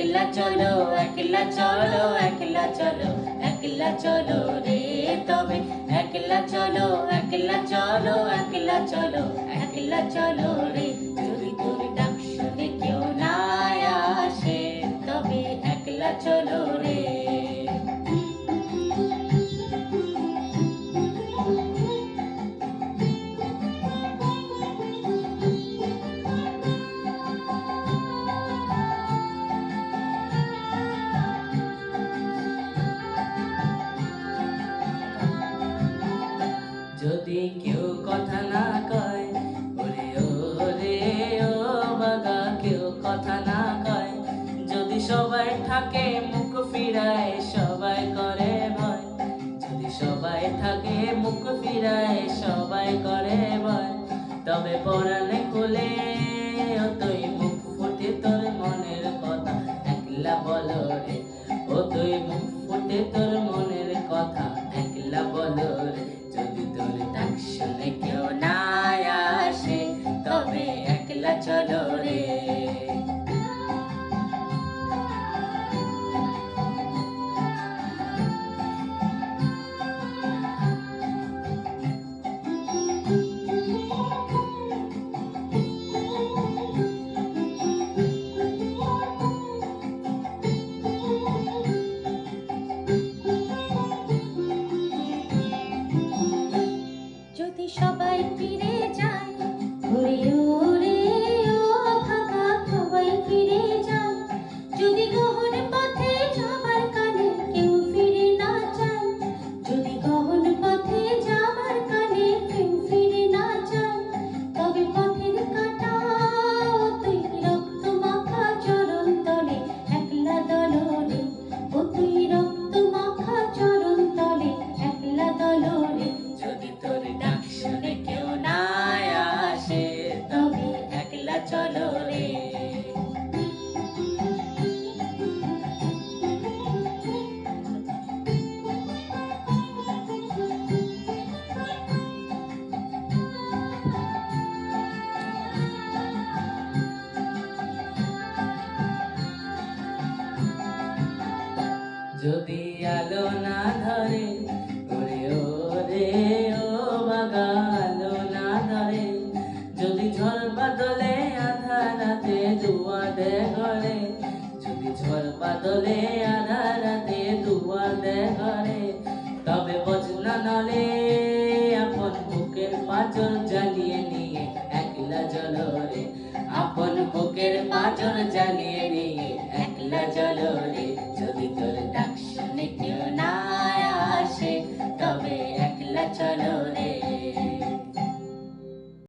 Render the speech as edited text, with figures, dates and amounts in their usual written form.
একলা চলো একলা চলো একলা চলো একলা চলো রে তবে একলা চলো একলা চলো একলা চলো একলা চলো রে যদি তোর ডাক শুনে কেউ না আসে তবে একলা চলো রে। যদি কেউ কথা না কয় ওরে ওরে ও বাগা কেউ কথা না কয় যদি সবাই থাকে মুখ ফিরায় সবাই করে ভয় যদি সবাই থাকে মুখ ফিরায় সবাই করে ভয় তবে পরাণে খুলে ও তুই মুখ ফুটে তোর মনের কথা একলা বলো রে ও তুই মুখ ফুটে তোর মনের কথা একলা বলো রে যদি তোর ডাক শুনে কেউ না আসে তবে একলা চলো রে। যদি সবাই ফিরে যায় ওরে ওরে ও ভাগা সবাই ফিরে যায় যদি গহন পথে যাবার কানে কেউ ফিরে না যায় যদি গহন পথে যাবার কানে কেউ ফিরে না যায় তবে পথের কাঁটা ও তুই রক্ত মাখা চরণ তলে একলা দলরে ও তুই রক্ত মাখা চরণ তলে একলা দলরে যদি তোর ডাক শুনে কেউ না আসে তবে একলা চলো রে। যদি আলো না ধরে ওরে ওরে ও বাগা আলো না ধরে যদি ঝড় বাদলে আধা রাতে দুয়ারে ঘরে যদি ঝড় বাদলে আধা রাতে দুয়ারে ঘরে তবে বজনা নলে আপন বুকের পাঁজর জ্বালিয়ে নিয়ে একলা চলো রে আপন বুকের পাঁজর জ্বালিয়ে নিয়ে একলা চলো রে